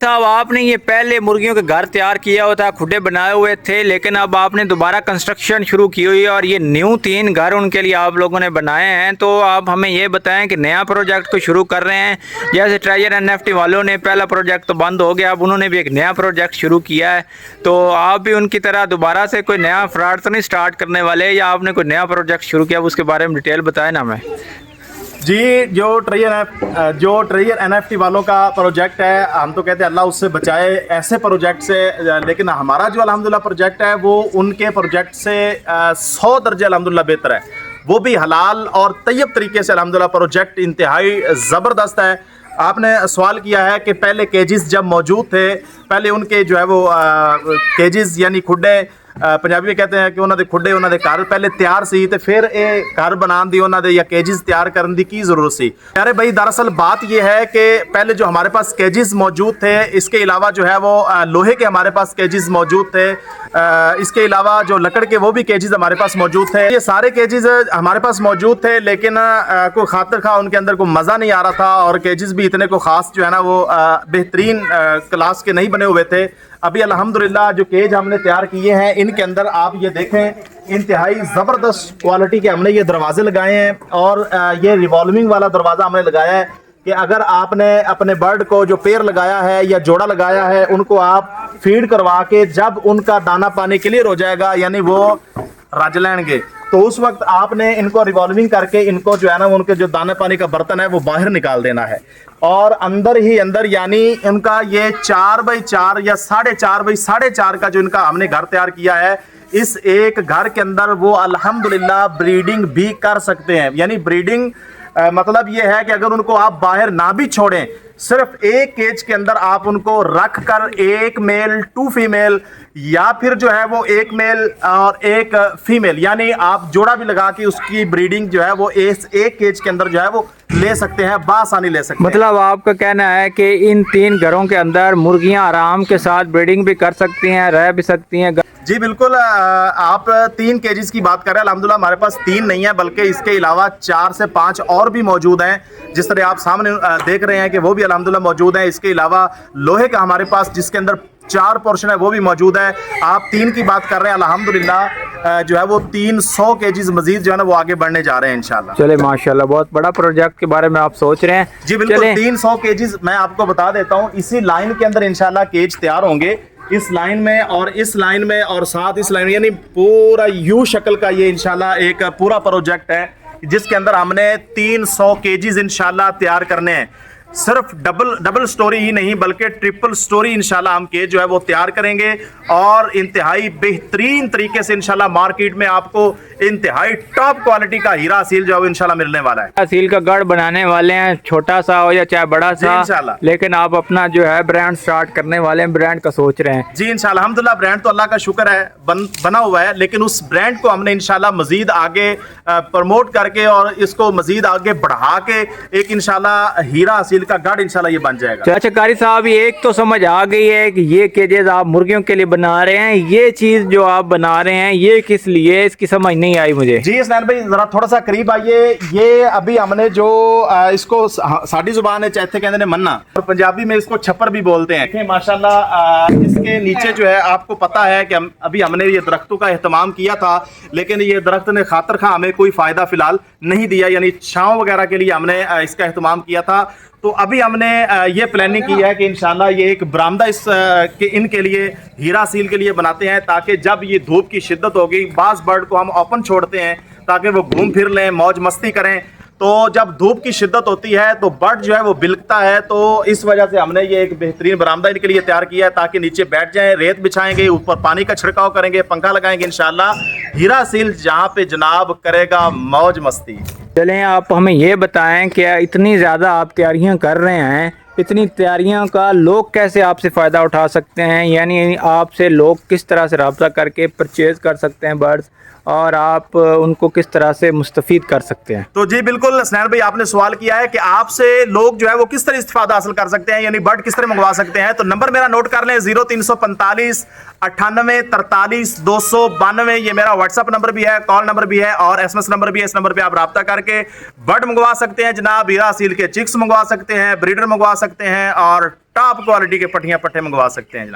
साहब आपने ये पहले मुर्गियों के घर तैयार किया हुआ था, खुडे बनाए हुए थे, लेकिन अब आपने दोबारा कंस्ट्रक्शन शुरू की हुई है और ये न्यू 3 घर उनके लिए आप लोगों ने बनाए हैं। तो आप हमें ये बताएं कि नया प्रोजेक्ट को शुरू कर रहे हैं, जैसे ट्रेजर एनएफटी वालों ने पहला प्रोजेक्ट तो बंद हो गया, अब उन्होंने भी एक नया प्रोजेक्ट शुरू किया है, तो आप भी उनकी तरह दोबारा से कोई नया फ्रॉड तो नहीं स्टार्ट करने वाले, या आपने कोई नया प्रोजेक्ट शुरू किया, उसके बारे में डिटेल बताएं ना हमें। जी, जो ट्रेजर एनएफटी वालों का प्रोजेक्ट है, हम तो कहते हैं अल्लाह उससे बचाए ऐसे प्रोजेक्ट से, लेकिन हमारा जो अल्हम्दुलिल्लाह प्रोजेक्ट है वो उनके प्रोजेक्ट से 100 दर्जे अल्हम्दुलिल्लाह बेहतर है। वो भी हलाल और तैयब तरीके से अल्हम्दुलिल्लाह प्रोजेक्ट इंतहाई ज़बरदस्त है। आपने सवाल किया है कि पहले केजेस जब मौजूद थे, पहले उनके जो है वो केजेस यानी खुडे, पंजाबी में कहते हैं कि उन्होंने खुडे उन्होंने घर पहले तैयार सी, तो फिर ये घर बनाने दी उन्होंने या केजेस तैयार करने की ज़रूरत सी। अरे भाई, दरअसल बात ये है कि पहले जो हमारे पास केजेस मौजूद थे, इसके अलावा जो है वो लोहे के हमारे पास केजेस मौजूद थे, इसके अलावा जो लकड़ के वो भी केजेस हमारे पास मौजूद थे। ये सारे केजेस हमारे पास मौजूद थे, लेकिन कोई खातिर खा उनके अंदर कोई मज़ा नहीं आ रहा था, और केजेस भी इतने को ख़ास जो है ना वो बेहतरीन क्लास के नहीं बने हुए थे। अभी अल्हम्दुलिल्लाह जो केज हमने तैयार किए हैं, इनके अंदर आप ये देखें इंतहाई ज़बरदस्त क्वालिटी के हमने ये दरवाजे लगाए हैं, और ये रिवॉल्विंग वाला दरवाज़ा हमने लगाया है कि अगर आपने अपने बर्ड को जो पेयर लगाया है या जोड़ा लगाया है, उनको आप फीड करवा के जब उनका दाना पानी क्लियर हो जाएगा, यानी वो रज लेंगे, तो उस वक्त आपने इनको रिवॉल्विंग करके इनको जो है ना उनके जो दाने पानी का बर्तन है वो बाहर निकाल देना है, और अंदर ही अंदर यानी उनका ये 4x4 या 4.5x4 का जो इनका हमने घर तैयार किया है, इस एक घर के अंदर वो अल्हम्दुलिल्लाह ब्रीडिंग भी कर सकते हैं। यानी ब्रीडिंग मतलब ये है कि अगर उनको आप बाहर ना भी छोड़ें, सिर्फ एक केज के अंदर आप उनको रख कर एक मेल 2 फीमेल, या फिर जो है वो एक मेल और एक फीमेल, यानी आप जोड़ा भी लगा के उसकी ब्रीडिंग जो है वो इस एक केज के अंदर जो है वो ले सकते हैं, बासानी ले सकते हैं। मतलब आपका कहना है कि इन 3 घरों के अंदर मुर्गियां आराम के साथ ब्रीडिंग भी कर सकती हैं, रह भी सकती हैं। जी बिल्कुल, आप 3 केजेस की बात कर रहे हैं। अल्हम्दुलिल्लाह हमारे पास 3 नहीं है, बल्कि इसके अलावा 4 से 5 और भी मौजूद हैं, जिस तरह आप सामने देख रहे हैं कि वो भी अल्हम्दुलिल्लाह मौजूद हैं। इसके अलावा लोहे का हमारे पास जिसके अंदर 4 पोर्शन है वो भी मौजूद है। आप 3 की बात कर रहे हैं, अल्हम्दुलिल्लाह जो है वो 300 केजीज मजीद जो है ना वो आगे बढ़ने जा रहे हैं इंशाल्लाह। चले माशाल्लाह, बहुत बड़ा प्रोजेक्ट के बारे में आप सोच रहे हैं। जी बिल्कुल, 300 केजीज मैं आपको बता देता हूँ, इसी लाइन के अंदर इंशाल्लाह केज तैयार होंगे, इस लाइन में और इस लाइन में और साथ इस लाइन में, यानी पूरा यू शक्ल का ये इंशाल्लाह एक पूरा प्रोजेक्ट है, जिसके अंदर हमने 300 केजीज इंशाल्लाह तैयार करने हैं। सिर्फ डबल स्टोरी ही नहीं बल्कि ट्रिपल स्टोरी इंशाल्लाह हम केज जो है वो तैयार करेंगे, और इंतहाई बेहतरीन तरीके से इंशाल्लाह मार्केट में आपको इंतहाई टॉप क्वालिटी का हीरा सील जो है इंशाल्लाह मिलने वाला है। सील का गढ़ बनाने वाले हैं, छोटा सा हो या चाहे बड़ा सा इंशाल्लाह, लेकिन आप अपना जो है ब्रांड स्टार्ट करने वाले हैं, ब्रांड का सोच रहे हैं। जी इंशाल्लाह, अल्हम्दुलिल्लाह ब्रांड तो अल्लाह का शुक्र है बना हुआ है, लेकिन उस ब्रांड को हमने इंशाल्लाह मजीद आगे प्रमोट करके और इसको मजीद आगे बढ़ा के एक इंशाल्लाह हीरा सील का गढ़ इंशाल्लाह ये बन जाएगा। अच्छा कारी साहब, ये एक तो समझ आ गई है कि ये केजेस आप मुर्गियों के लिए बना रहे हैं, ये चीज जो आप बना रहे हैं ये किस लिए, इसकी समझ नहीं आई मुझे। जी इसनैन भाई जरा थोड़ा सा करीब आइए। ये अभी हमने जो इसको साड़ी जुबान है चैथे कहते हैं मन्ना, और पंजाबी में इसको छप्पर भी बोलते हैं। माशाल्लाह इसके नीचे जो है आपको पता है कि अभी हमने ये दरख्तों का एहतमाम किया था, लेकिन ये दरख्त ने खातिर खा हमें कोई फायदा फिलहाल नहीं दिया, यानी छांव वगैरह के लिए हमने इसका एहतमाम किया था। तो अभी हमने ये प्लानिंग की है कि इंशाल्लाह ये एक बरामदा इनके लिए हीरा सील के लिए बनाते हैं, ताकि जब ये धूप की शिद्दत होगी, बाज़ बर्ड को हम ओपन छोड़ते हैं ताकि वो घूम फिर लें, मौज मस्ती करें, तो जब धूप की शिद्दत होती है तो बर्ड जो है वो बिलकता है, तो इस वजह से हमने ये एक बेहतरीन बरामदा इनके लिए तैयार किया है, ताकि नीचे बैठ जाएं, रेत बिछाएंगे, ऊपर पानी का छिड़काव करेंगे, पंखा लगाएंगे, इंशाल्लाह हीरा सील जहाँ पे जनाब करेगा मौज मस्ती। चलें आप हमें ये बताएं कि इतनी ज़्यादा आप तैयारियां कर रहे हैं, इतनी तैयारियों का लोग कैसे आपसे फ़ायदा उठा सकते हैं, यानी आपसे लोग किस तरह से रब्ता करके परचेज़ कर सकते हैं बर्ड्स, और आप उनको किस तरह से मुस्तफ़ीद कर सकते हैं। तो जी बिल्कुल स्नैन भाई, आपने सवाल किया है कि आपसे लोग जो है वो किस तरह इस्तेफादा हासिल कर सकते हैं, यानी बर्ड किस तरह मंगवा सकते हैं। तो नंबर मेरा नोट कर लें, 0345 98 43 292, ये मेरा व्हाट्सअप नंबर भी है, कॉल नंबर भी है और SMS नंबर भी है। इस नंबर पे आप रब्ता करके बर्ड मंगवा सकते हैं जनाब, हीरा सील के चिक्स मंगवा सकते हैं, ब्रीडर मंगवा सकते हैं और टॉप क्वालिटी के पट्टियां पट्टे मंगवा सकते हैं जनाब।